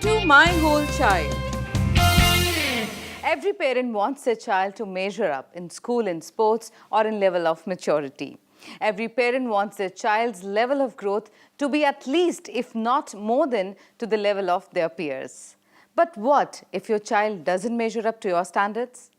Welcome to My Whole Child. Every parent wants their child to measure up in school, in sports, or in level of maturity. Every parent wants their child's level of growth to be at least, if not more than, to the level of their peers. But what if your child doesn't measure up to your standards?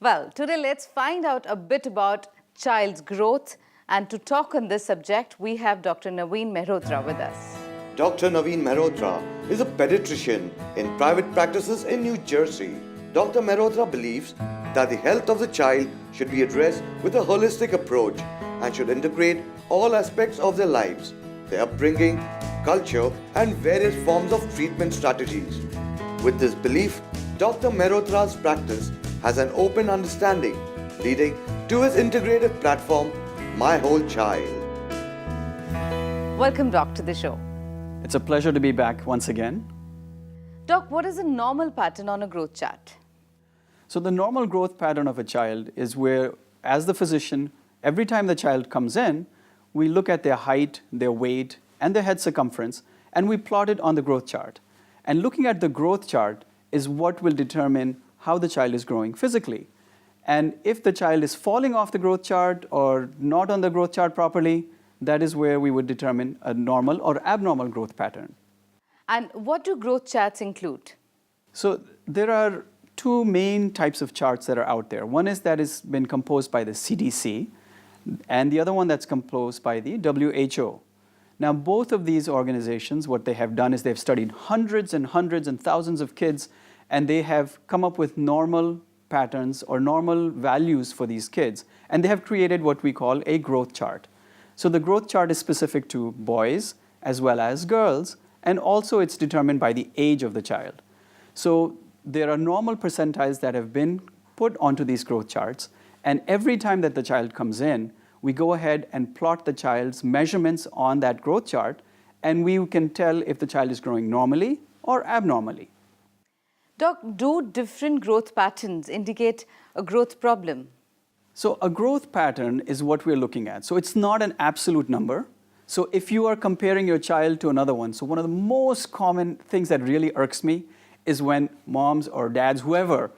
Well, today let's find out a bit about child's growth. And to talk on this subject, we have Dr. Mehrotra with us. Dr. Mehrotra is a pediatrician in private practices in New Jersey. Dr. Mehrotra believes that the health of the child should be addressed with a holistic approach and should integrate all aspects of their lives, their upbringing, culture, and various forms of treatment strategies. With this belief, Dr. Mehrotra's practice has an open understanding, leading to his integrated platform, My Whole Child. Welcome, Doc, to the show. It's a pleasure to be back once again. Doc, what is a normal pattern on a growth chart? So the normal growth pattern of a child is where, as the physician, every time the child comes in, we look at their height, their weight, and their head circumference, and we plot it on the growth chart. And looking at the growth chart is what will determine how the child is growing physically. And if the child is falling off the growth chart or not on the growth chart properly, that is where we would determine a normal or abnormal growth pattern. And what do growth charts include? So there are two main types of charts that are out there. One is that has been composed by the CDC, and the other one that's composed by the WHO. Now, both of these organizations, what they have done is they've studied hundreds and hundreds and thousands of kids, and they have come up with normal patterns or normal values for these kids, and they have created what we call a growth chart. So the growth chart is specific to boys as well as girls, and also it's determined by the age of the child. So there are normal percentiles that have been put onto these growth charts, and every time that the child comes in, we go ahead and plot the child's measurements on that growth chart, and we can tell if the child is growing normally or abnormally. Doc, do different growth patterns indicate a growth problem? So a growth pattern is what we're looking at. So it's not an absolute number. So if you are comparing your child to another one, so one of the most common things that really irks me is when moms or dads, whoever,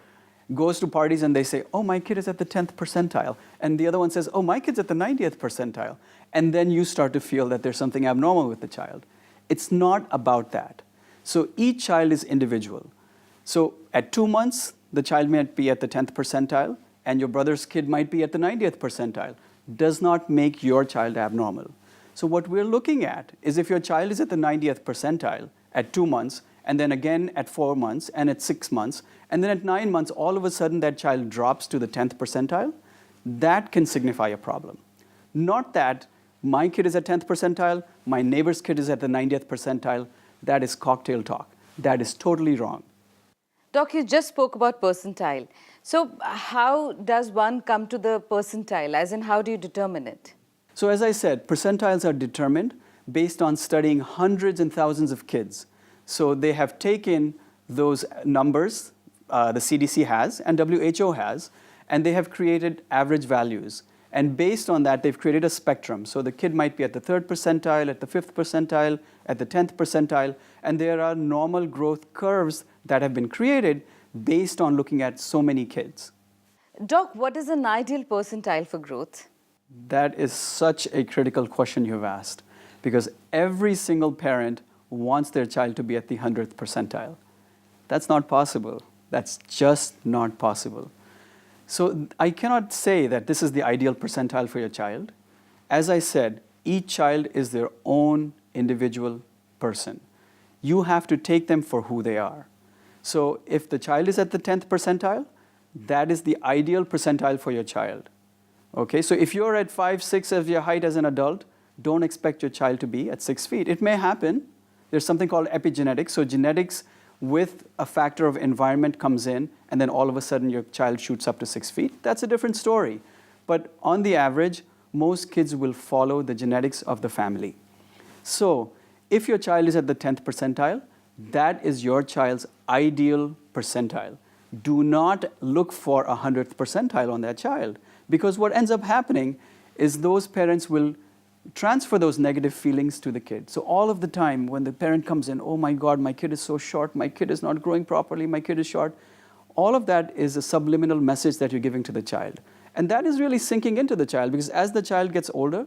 goes to parties and they say, oh, my kid is at the 10th percentile. And the other one says, oh, my kid's at the 90th percentile. And then you start to feel that there's something abnormal with the child. It's not about that. So each child is individual. So at 2 months, the child might be at the 10th percentile, and your brother's kid might be at the 90th percentile. Does not make your child abnormal. So what we're looking at is if your child is at the 90th percentile at 2 months, and then again at 4 months, and at 6 months, and then at 9 months, all of a sudden that child drops to the 10th percentile, that can signify a problem. Not that my kid is at 10th percentile, my neighbor's kid is at the 90th percentile. That is cocktail talk. That is totally wrong. Doc, you just spoke about percentile. So how does one come to the percentile, as in how do you determine it? So as I said, percentiles are determined based on studying hundreds and thousands of kids. So they have taken those numbers the CDC has and WHO has, and they have created average values. And based on that, they've created a spectrum. So the kid might be at the 3rd percentile, at the 5th percentile, at the 10th percentile, and there are normal growth curves that have been created based on looking at so many kids. Doc, what is an ideal percentile for growth? That is such a critical question you've asked, because every single parent wants their child to be at the 100th percentile. That's not possible. That's just not possible. So I cannot say that this is the ideal percentile for your child. As I said, each child is their own individual person. You have to take them for who they are. So if the child is at the 10th percentile, that is the ideal percentile for your child. Okay, so if you're at 5'6" of your height as an adult, don't expect your child to be at 6 feet. It may happen. There's something called epigenetics. So genetics with a factor of environment comes in, and then all of a sudden your child shoots up to 6 feet. That's a different story. But on the average, most kids will follow the genetics of the family. So if your child is at the 10th percentile, that is your child's ideal percentile. Do not look for a 100th percentile on that child, because what ends up happening is those parents will transfer those negative feelings to the kid. So all of the time when the parent comes in, oh my God, my kid is so short, my kid is not growing properly, my kid is short, all of that is a subliminal message that you're giving to the child. And that is really sinking into the child, because as the child gets older,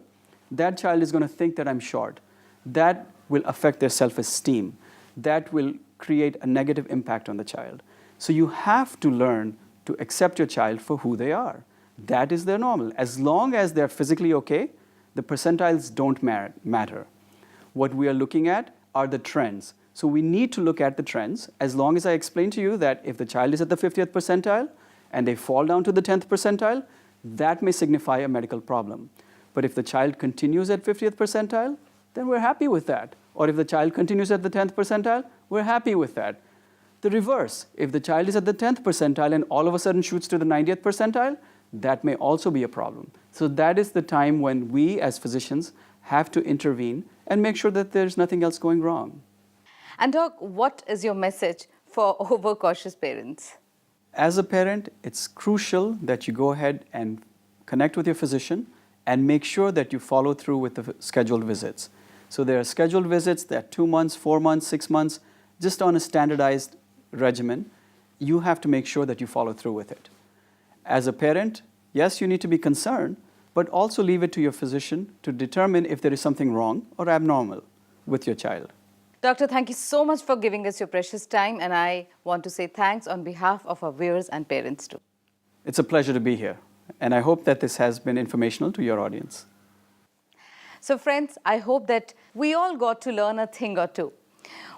that child is going to think that I'm short. That will affect their self-esteem. That will create a negative impact on the child. So you have to learn to accept your child for who they are. That is their normal. As long as they're physically okay, the percentiles don't matter. What we are looking at are the trends. So we need to look at the trends. As long as I explain to you that if the child is at the 50th percentile and they fall down to the 10th percentile, that may signify a medical problem. But if the child continues at 50th percentile, then we're happy with that. Or if the child continues at the 10th percentile, we're happy with that. The reverse, if the child is at the 10th percentile and all of a sudden shoots to the 90th percentile, that may also be a problem. So that is the time when we as physicians have to intervene and make sure that there's nothing else going wrong. And Doc, what is your message for overcautious parents? As a parent, it's crucial that you go ahead and connect with your physician and make sure that you follow through with the scheduled visits. So there are scheduled visits that are 2 months, 4 months, 6 months, just on a standardized regimen. You have to make sure that you follow through with it. As a parent, yes, you need to be concerned, but also leave it to your physician to determine if there is something wrong or abnormal with your child. Doctor, thank you so much for giving us your precious time, and I want to say thanks on behalf of our viewers and parents too. It's a pleasure to be here, and I hope that this has been informational to your audience. So friends, I hope that we all got to learn a thing or two.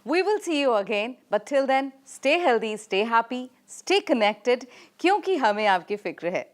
We will see you again, but till then, stay healthy, stay happy, stay connected, क्योंकि हमें आपकी फिक्र है.